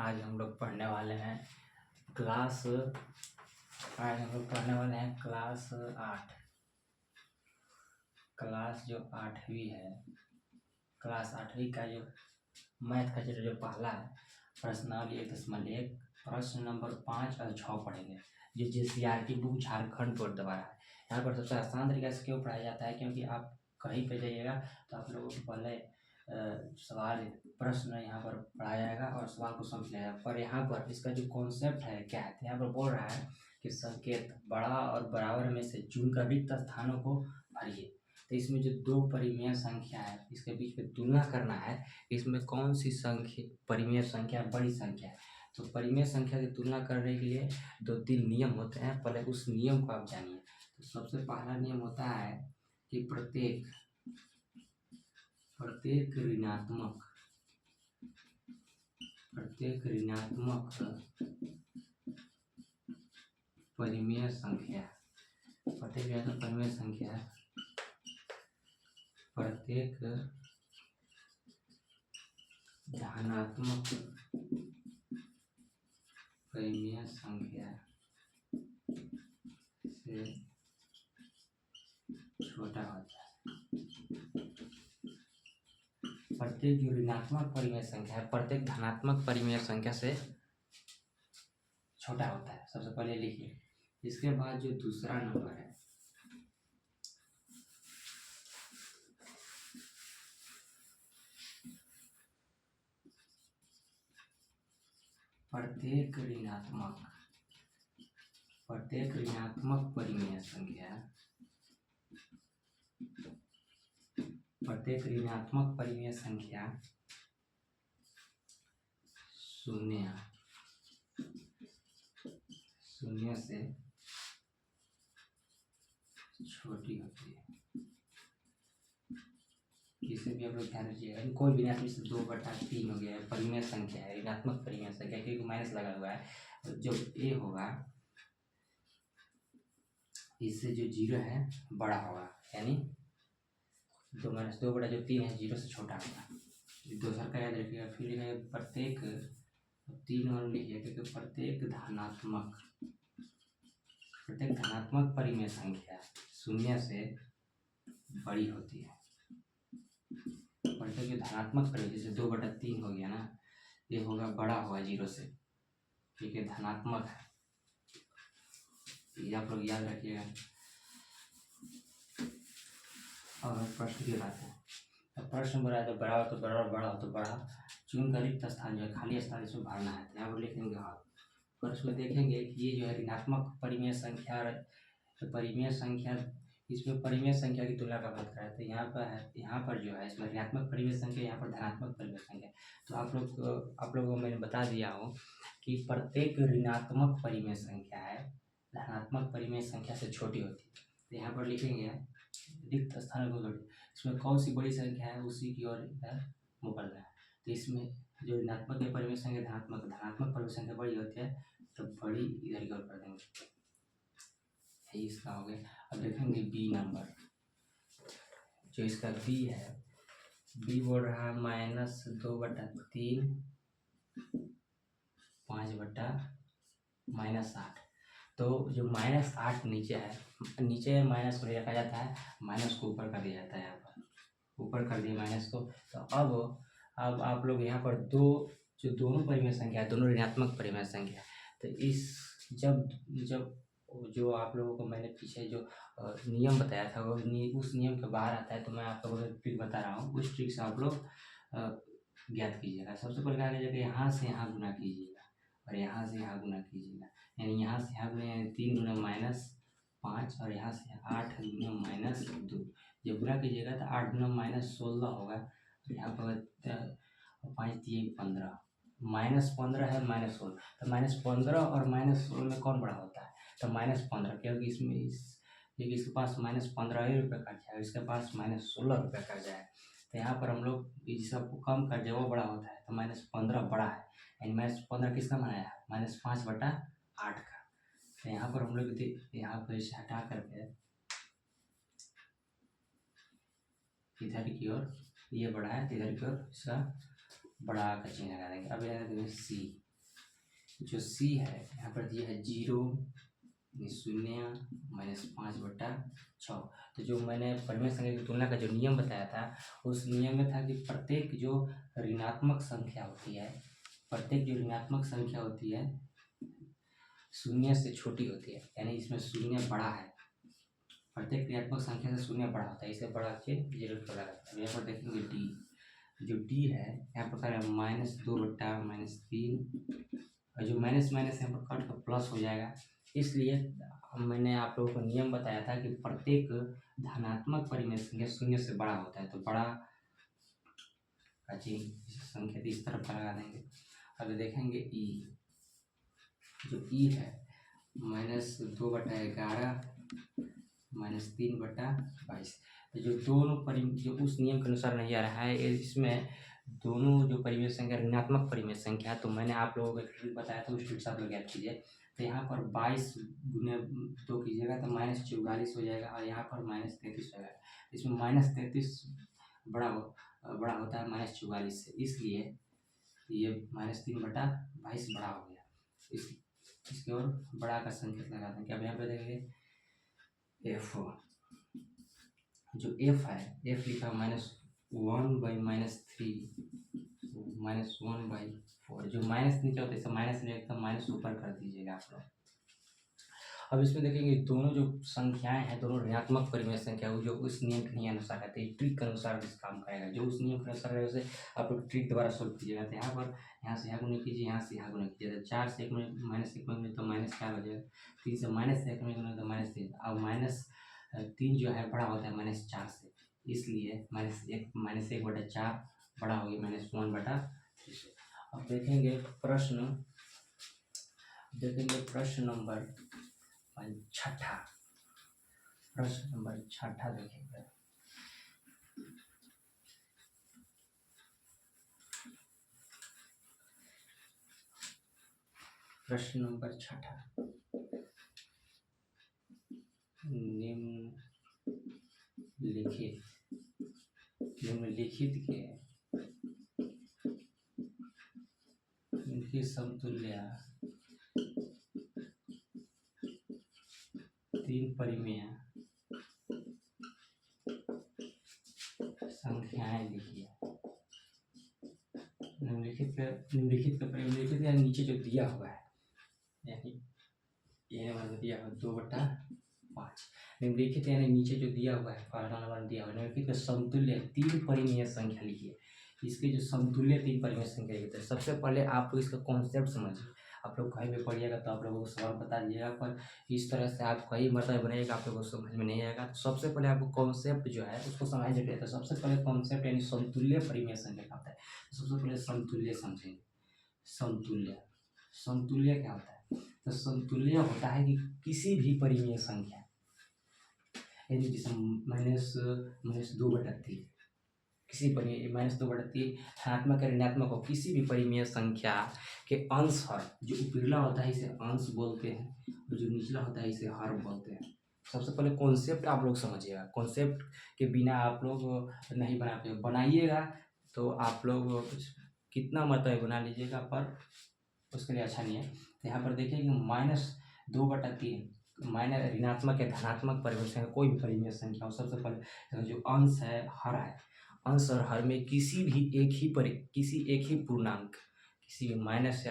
आज हम लोग पढ़ने वाले हैं क्लास आज हम लोग पढ़ने वाले हैं क्लास 8। क्लास जो 8वीं है, क्लास 8वीं का जो मैथ का जो पहला है प्रश्नावली 1.1 प्रश्न नंबर 5 और 6 पढ़ेंगे। जो JCRT बुक झारखंड बोर्ड द्वारा है। यहाँ पर सबसे आसान तरीके से क्यों पढ़ाया जाता है, क्योंकि आप कहीं पे जाइएगा तो आप लोगों को पहले सवाल प्रश्न यहाँ पर पढ़ाया जाएगा और सवाल को समझ लिया जाएगा। पर यहाँ पर इसका जो कॉन्सेप्ट है क्या है, यहाँ पर बोल रहा है कि संकेत बड़ा और बराबर में से चुनकर रिक्त स्थानों को भरिए। तो इसमें जो दो परिमेय संख्या है इसके बीच में तुलना करना है, इसमें कौन सी संख्या परिमेय संख्या बड़ी संख्या है। तो परिमेय संख्या की तुलना करने के लिए 2-3 नियम होते हैं, पहले उस नियम को आप जानिए। तो सबसे पहला नियम होता है कि प्रत्येक ऋणात्मक परिमेय संख्या प्रत्येक धनात्मक परिमेय संख्या से छोटा होता है। प्रत्येक जो ऋणात्मक परिमेय संख्या है प्रत्येक धनात्मक परिमेय संख्या से छोटा होता है, सबसे पहले लिखिए। इसके बाद जो दूसरा नंबर है प्रत्येक ऋणात्मक परिमेय संख्या शून्य से छोटी होती है। इसे भी आप लोग ध्यान रखिएगा। कोई भी नहीं, से 2/3 हो गया है, परिमेय संख्या है, ऋणात्मक परिमेय संख्या, क्योंकि माइनस लगा हुआ है। जो ए होगा इससे जो 0 है बड़ा होगा, यानी 2-2/3 है 0 से छोटा होगा। दूसरा का याद रखिएगा। फिर है प्रत्येक 3 और लिखिए, क्योंकि प्रत्येक धनात्मक परिमेय संख्या शून्य से बड़ी होती है। प्रत्येक धनात्मक परिमेय जैसे 2/3 हो गया ना, ये होगा बड़ा होगा 0 से, ठीक है, धनात्मक है। ये आप लोग याद रखिएगा। और प्रश्न की बात है, तो प्रश्न बड़ा तो बड़ा हो तो बड़ा, बड़ा हो तो बड़ा, चुन कर रिक्त स्थान जो है खाली स्थान इसमें भरना है। यहाँ पर लिखेंगे आप। और उसमें देखेंगे कि ये जो है ऋणात्मक परिमेय संख्या इसमें परिमेय संख्या की तुलना का बात करा है। तो यहाँ पर जो है इसमें ऋणात्मक परिमेय संख्या, यहाँ पर धनात्मक परिमेय संख्या। तो आप लोगों को मैंने बता दिया हूँ कि प्रत्येक ऋणात्मक परिमेय संख्या है धनात्मक परिमेय संख्या से छोटी होती है। तो यहाँ पर लिखेंगे रिक्त स्थान को इसमें कौन सी बड़ी संख्या है उसी की ओर मुकरना है। तो इसमें जो ऋणात्मक परिमेय संख्या धनात्मक परिमेय संख्या बड़ी होती है, तो बड़ी इधर की ओर कर देंगे। इसका हो गया। अब देखेंगे बी नंबर, जो इसका बी है, बी बोल रहा है -2/3 5/-8। तो जो -8 नीचे है, नीचे माइनस को रखा जाता है, माइनस को ऊपर कर दिया जाता है। यहाँ पर ऊपर कर दिया माइनस को। तो अब आप लोग यहाँ पर जो दोनों परिमेय संख्या है, दोनों ऋणात्मक परिमेय संख्या, तो इस जब जो आप लोगों को मैंने पीछे जो नियम बताया था वो उस नियम के बाहर आता है। तो मैं आप लोगों को ट्रिक बता रहा हूँ, उस ट्रिक से आप लोग ज्ञात कीजिएगा। सबसे पहले क्या कीजिएगा, यहाँ से यहाँ गुना कीजिएगा और यहाँ से यहाँ गुना कीजिएगा। यानी यहाँ से यहाँ गुना 3 × -5 और यहाँ से 8 × -2। जब गुना कीजिएगा तो 8 × -16 होगा। यहाँ पर 5 × 15 -15 है -16। तो -15 और -16 में कौन बड़ा होता है? तो -15, क्योंकि इसके पास -15 ही रुपये का जाएगा, इसके पास -16 रुपये का जाएगा। तो यहाँ पर हम लोग इस सबको कम कर दिया, वो बड़ा होता है। तो -15 बड़ा है, यानी -15 किसका बनाया है? -5/8 का। तो यहाँ पर हम लोग यहाँ पर इसे हटा करके इधर की ओर ये बड़ा है, इधर की ओर इसका बड़ा का चिन्ह लगा देंगे। अब यहाँ देंगे सी। जो सी है यहाँ पर दिया है 0 शून्य -5/6। तो जो मैंने परिमेय संख्या की तुलना का जो नियम बताया था, उस नियम में था कि प्रत्येक जो ऋणात्मक संख्या होती है, प्रत्येक जो ऋणात्मक संख्या होती है शून्य से छोटी होती है, यानी इसमें शून्य बड़ा है। प्रत्येक ऋणात्मक संख्या से शून्य बड़ा होता है, इसे बड़ा चिन्ह जरूर बड़ा रहता है। यहाँ पर देखेंगे डी, जो डी है यहाँ पर है -2/-3, और जो माइनस माइनस यहाँ पर कट कर प्लस हो जाएगा। इसलिए मैंने आप लोगों को नियम बताया था कि प्रत्येक धनात्मक परिमेय संख्या शून्य से बड़ा होता है, तो बड़ा का चिन्ह संख्या इस तरफ का लगा देंगे। अब देखेंगे ई, जो ई है -2/11 -3/22। तो जो दोनों जो उस नियम के अनुसार नहीं आ रहा है, इसमें दोनों जो परिमेय संख्या ऋणात्मक परिमेय संख्या, तो मैंने आप लोगों को एक ट्रिक बताया था, उस ट्रिक से आप लोग याद कीजिए। तो यहाँ पर 22 गुने 2 कीजिएगा तो -44 हो जाएगा, और यहाँ पर -33 हो जाएगा। इसमें -33 बड़ा होता है -44 से, इसलिए ये -3/22 बड़ा हो गया। इसकी ओर बड़ा का संकेत लगा देंगे। अब यहाँ पर देखेंगे एफ, जो एफ है, एफ लिखा -1/-3 -1/4। जो माइनस नीचे होता है इसे माइनस नहीं, एकदम माइनस ऊपर कर दीजिएगा आप लोग। अब इसमें देखेंगे दोनों जो संख्याएं हैं, दोनों ऋणात्मक परिमेय संख्या, वो जो उस नियम के अनुसार रहते हैं, ट्रिक के अनुसार इस काम करेगा। जो उस नियम के अनुसार है उसे आप लोग ट्रिक दोबारा सोल्व कीजिएगा। तो यहाँ से यहाँ गुना कीजिए, यहाँ से यहाँ गुना कीजिए। तो 4 से 1 में -1 में तो -4 हो जाएगा। 3 से -1 में गुना तो -3। अब -3 जो है बड़ा होता है -4 से, इसलिए -1/4 बड़ा हो गया -1/3 से। अब देखेंगे प्रश्न नंबर 6। प्रश्न नंबर 6 देखेंगे। प्रश्न नंबर 6, निम्नलिखित के इनकी समतुल्य 3 परिमेय संख्याएं लिखिए। निम्नलिखित या नीचे जो दिया हुआ है, यानी ये वाला दिया हुआ 2/5। निम्नलिखित यानी नीचे जो दिया हुआ है, पहला नंबर दिया हुआ है, निम्नलिखित का समतुल्य 3 परिमेय संख्या लिखिए। इसके जो समतुल्य 3 परिमेय संख्या लिखते हैं, सबसे पहले आप इसका कॉन्सेप्ट समझिए। आप लोग कहीं भी पढ़िएगा तो आप लोगों को सवाल बता दीजिएगा, पर इस तरह से आप कई मतलब बनाइएगा, आप लोगों को समझ में नहीं आएगा। तो सबसे पहले आपको कॉन्सेप्ट जो है उसको समझिए। तो सबसे पहले कॉन्सेप्ट यानी समतुल्य परिमेय संख्या क्या होता है। तो सबसे पहले समतुल्य समझेंगे। समतुल्य क्या होता है? तो समतुल्य होता है कि किसी भी परिमेय संख्या, यानी जैसे -2/3, किसी परिमेय -2/3 धनात्मक या ऋणात्मक हो, किसी भी परिमेय संख्या के अंश हर, जो ऊपरला होता है इसे अंश बोलते हैं, और जो निचला होता है इसे हर बोलते हैं। सबसे पहले कॉन्सेप्ट आप लोग समझिएगा। कॉन्सेप्ट के बिना आप लोग नहीं बनाते, बनाइएगा तो आप लोग कितना मतलब बना लीजिएगा, पर उसके लिए अच्छा नहीं है। तो यहाँ पर देखिए कि -2/3 माइनस ऋणात्मक या धनात्मक परिमेय संख्या, कोई भी परिमेय संख्या हो, सबसे पहले जो अंश है हर है। अंश और हर में किसी एक ही पूर्णांक, किसी भी माइनस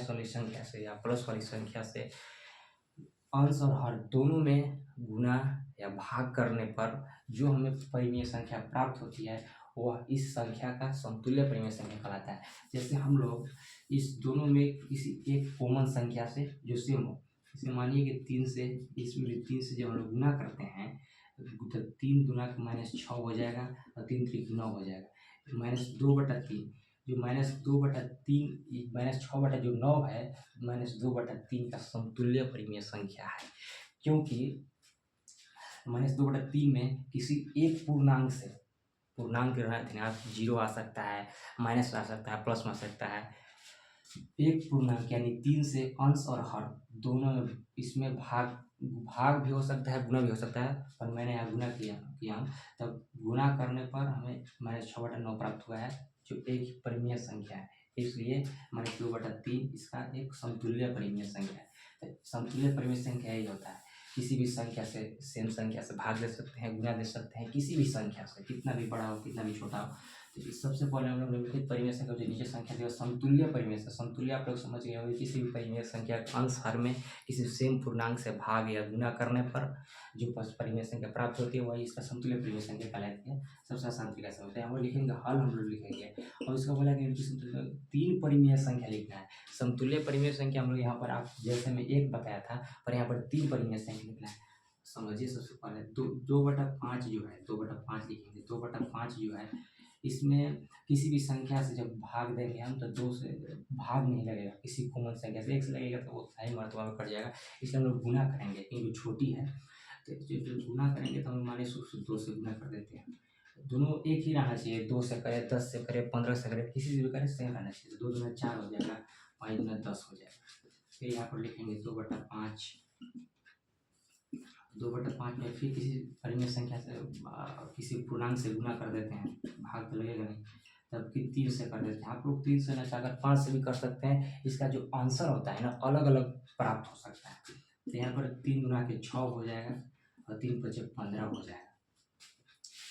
वाली संख्या से या प्लस वाली संख्या से अंश और हर दोनों में गुना या भाग करने पर जो हमें परिमेय संख्या प्राप्त होती है, वह इस संख्या का समतुल्य परिमेय संख्या कहलाता है। जैसे हम लोग इस दोनों में किसी एक कॉमन संख्या से जो सेम हो, जैसे मानिए कि 3 से, इसमें 3 से जब हम लोग गुना करते हैं तो 3 गुना -6 हो जाएगा, और 3 3 9 हो जाएगा। -2/3, जो -2/3 -6/9 है, -2/3 का समतुल्य परिमेय संख्या है। क्योंकि -2/3 में किसी एक पूर्णांक से, पूर्णांक ध्यान 0 आ सकता है, माइनस आ सकता है, प्लस आ सकता है, एक पूर्णांक यानी 3 से अंश और हर दोनों, इसमें भाग भी हो सकता है, गुना भी हो सकता है, पर मैंने यहाँ गुना किया हूँ। तब गुना करने पर हमें -6/9 प्राप्त हुआ है, जो एक ही परिमेय संख्या है। इसलिए माने 2/3 इसका एक समतुल्य परिमेय संख्या है। तो समतुल्य परिमेय संख्या यही होता है, किसी भी संख्या से सेम संख्या से भाग दे सकते हैं, गुना दे सकते हैं, किसी भी संख्या से, कितना भी बड़ा हो कितना भी छोटा हो। तो इस सबसे पहले हम लोग निम्नलिखित परिमेय संख्या जो नीचे संख्या दी समतुल्य परिमेय से, समतुल्य आप लोग समझ गए होंगे, किसी भी परिमेय संख्या का अंश हर में किसी सेम पूर्णांक से भाग या गुना करने पर जो परिमेय संख्या प्राप्त होती है वही इसका समतुल्य परिमेय संख्या कहलाती है। सबसे आसान तरीका से होता है, हम लोग लिखेंगे हल, हम लोग लिखेंगे और इसका बोला कि तीन परिमेय संख्या लिखना है। समतुल्य परिमेय संख्या हम लोग यहाँ पर, आप जैसे मैं एक बताया था, पर यहाँ पर 3 परिमेय संख्या लिखना है। समझिए, सबसे पहले 2/5 जो है, 2/5 लिखेंगे। 2/5 जो है, इसमें किसी भी संख्या से जब भाग देंगे हम तो 2 से भाग नहीं लगेगा, किसी कॉमन संख्या से 1 से लगेगा तो वो सही मर्तबा में कट जाएगा, इसलिए हम लोग गुना करेंगे क्योंकि छोटी है। तो जो गुना करेंगे तो हम माने 2 से गुना कर देते हैं। दोनों एक ही रहना चाहिए, 2 से करें, 10 से करें, 15 से करें, किसी से भी करें सेम रहना चाहिए। 2 दूना 4 हो जाएगा, 5 दूना 10 हो जाएगा। फिर यहाँ पर लिखेंगे 2/5। 2/5 में फिर किसी परिमेय संख्या से किसी पूर्णांक से गुना कर देते हैं, भाग तो लगेगा नहीं, तब फिर 3 से कर देते हैं। आप लोग 3 से न चाहकर 5 से भी कर सकते हैं, इसका जो आंसर होता है ना अलग अलग प्राप्त हो सकता है। तो यहाँ पर 3 दूना के 6 हो जाएगा और 3 × 5 = 15 हो जाएगा।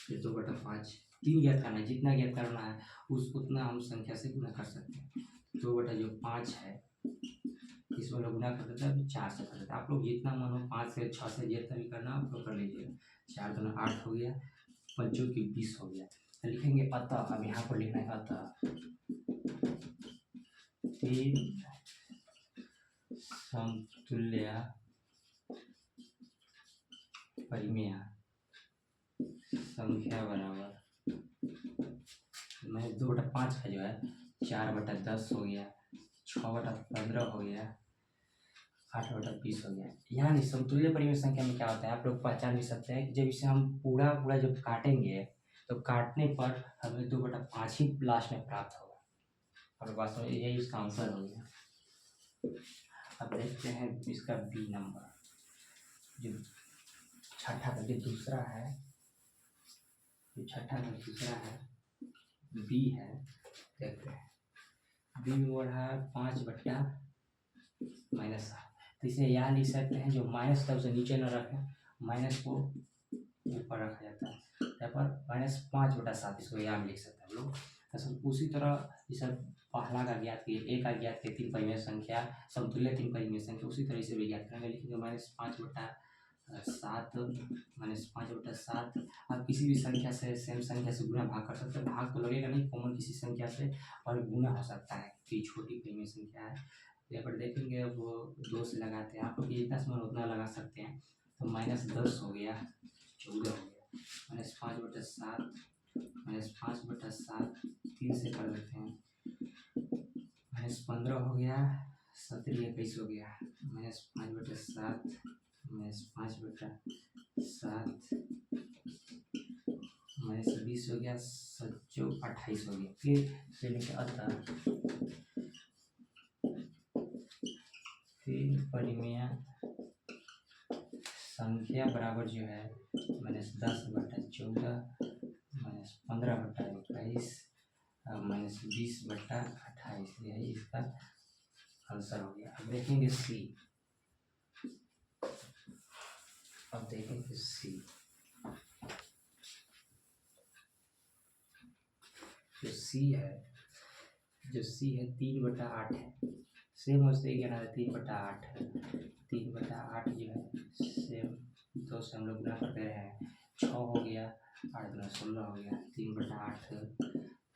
ये 2/5 3 ज्ञात करना है, जितना ज्ञात करना है उतना हम संख्या से गुना कर सकते हैं। 2/5 है, इसमें लोग गुना कर देते हैं, 4 से कर देते हैं। आप लोग जितना मन हो 5 से 6 से जितना भी करना आप लोग कर लीजिएगा। 4 दूना 8 हो गया, 5 की 20 हो गया। तो लिखेंगे अतः, अब यहाँ पर लिखना है अतः 3 समतुल्य परिमेय संख्या बराबर, मैं 2/5 का जो है 4/10 हो गया, 6/15 हो गया, 8/20 हो गया। यानी समतुल्य परिमेय संख्या में क्या होता है, आप लोग पहचान भी सकते हैं कि जब इसे हम पूरा जब काटेंगे तो काटने पर हमें 2/5 ही लास्ट में प्राप्त होगा, और वास्तव में यही इसका आंसर हो गया। अब देखते हैं इसका बी नंबर, जो छठा का जो दूसरा है, जो छठा का दूसरा है बी है। देखते हैं बी में बोल रहा है 5/-7। तो इसे यहाँ लिख सकते हैं, जो माइनस था उसे नीचे न रखें, माइनस को ऊपर रखा जाता है। यहाँ पर -5/7 इसको यहाँ लिख सकते हैं हम लोग। तो उसी तरह जैसे पहला का ज्ञात किए, एक का ज्ञात किए 3 परिमेय संख्या, समतुल्य 3 परिमेय संख्या, उसी तरह से भी ज्ञात करेंगे। लिखेंगे -5/7 -5/7। आप किसी भी संख्या से सेम संख्या से गुना भाग कर सकते हैं, भाग तो लगेगा नहीं, कॉमन किसी संख्या से और गुना हो सकता है कि छोटी परिमेय संख्या है। यहाँ पर देखेंगे अब 2 से लगाते हैं, आप लोग जितना मन उतना लगा सकते हैं। तो -10 हो गया, 14 हो गया, -5/7 -5/7 3 से कर देते हैं, -15 हो गया, 17 21 हो गया, -5/7 -5/7 -20 हो गया, 28 हो गया। फिर लिखे अतः 3 परिमेय संख्या बराबर जो है -10/14 -15/21 -20/28, यही इसका आंसर हो गया। अब देखेंगे सी। जो सी है 3/8 है, सेम उससे क्या ना 3/8 है। 3/8 जो है सेम 2 से हम लोग गुना कर दे रहे हैं, 6 हो गया, 8 दूना 16 हो गया, 3/8।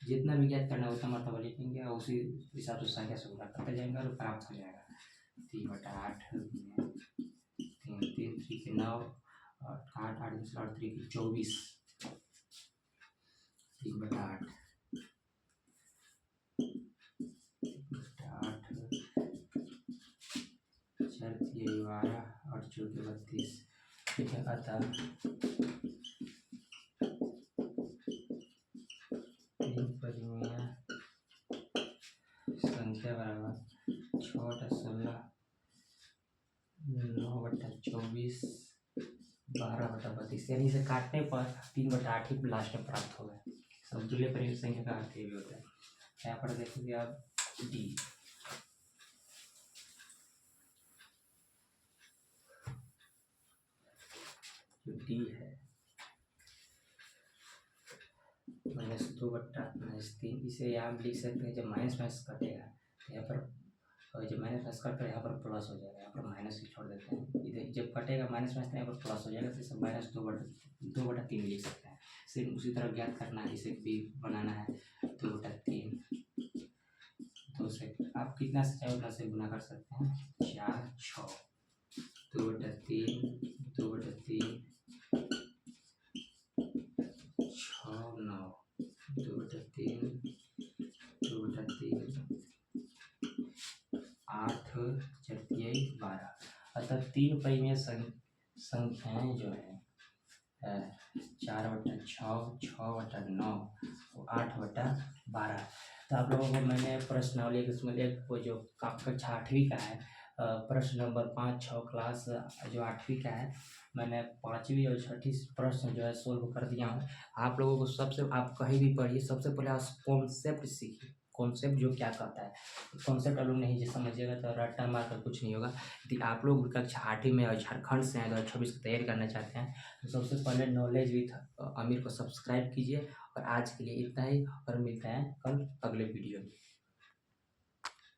जितना भी ज्ञात करना है उतना मरतबा लिखेंगे और उसी हिसाब से संख्या से गुना करते जाएंगे और प्राप्त हो जाएगा। 3/8 3 3 9 और 8 8 3 24, 3/8 4 12 और 14 32। ठीक है, अतः 3 परिमेय संख्या बराबर 6/16 9/24 12/32, यानी इसे काटने पर 3/8 ही लास्ट में प्राप्त होगा। समतुल्य परिमेय संख्या का अर्थ ये भी होता है। यहाँ पर देखेंगे आप डी। जो डी है -2/-3, इसे आप लिख सकते हैं। जब माइनस माइनस कटेगा तो यहाँ पर, और जब माइनस माइनस कट कर यहाँ पर प्लस हो जाएगा, यहाँ पर माइनस ही छोड़ देते हैं। इधर जब कटेगा माइनस माइनस तो यहाँ पर प्लस हो जाएगा, तो इसे -2/3 लिख सकते हैं। सेम उसी तरह ज्ञात करना है, इसे भी बनाना है 2/3। 2 से आप कितना से चाहे उतना से गुना कर सकते हैं, 4 6 2/3 2/3 6 9 2/3 2/3 8 4 12। अतः 3 परिमेय संख्याएं जो है 4/6 6/9 और 8/12। तो आप लोगों को मैंने प्रश्नावली इसमें वो जो कक्षा 8वीं का है, प्रश्न नंबर 5 6 क्लास जो 8वीं का है, मैंने 5वीं और 6ठी प्रश्न जो है सोल्व कर दिया हूँ। आप लोगों को सबसे, आप कहीं भी पढ़िए, सबसे पहले आप कॉन्सेप्ट सीखिए। कॉन्सेप्ट जो क्या कहता है, कॉन्सेप्ट आप लोग नहीं समझिएगा तो रट्टा मार कर कुछ नहीं होगा। यदि आप लोग कक्षा 8वीं में और झारखंड से हैं, 2026 की तैयारी करना चाहते हैं, तो सबसे पहले नॉलेज विथ आमिर को सब्सक्राइब कीजिए। और आज के लिए इतना ही, और मिलते हैं कल अगले वीडियो में।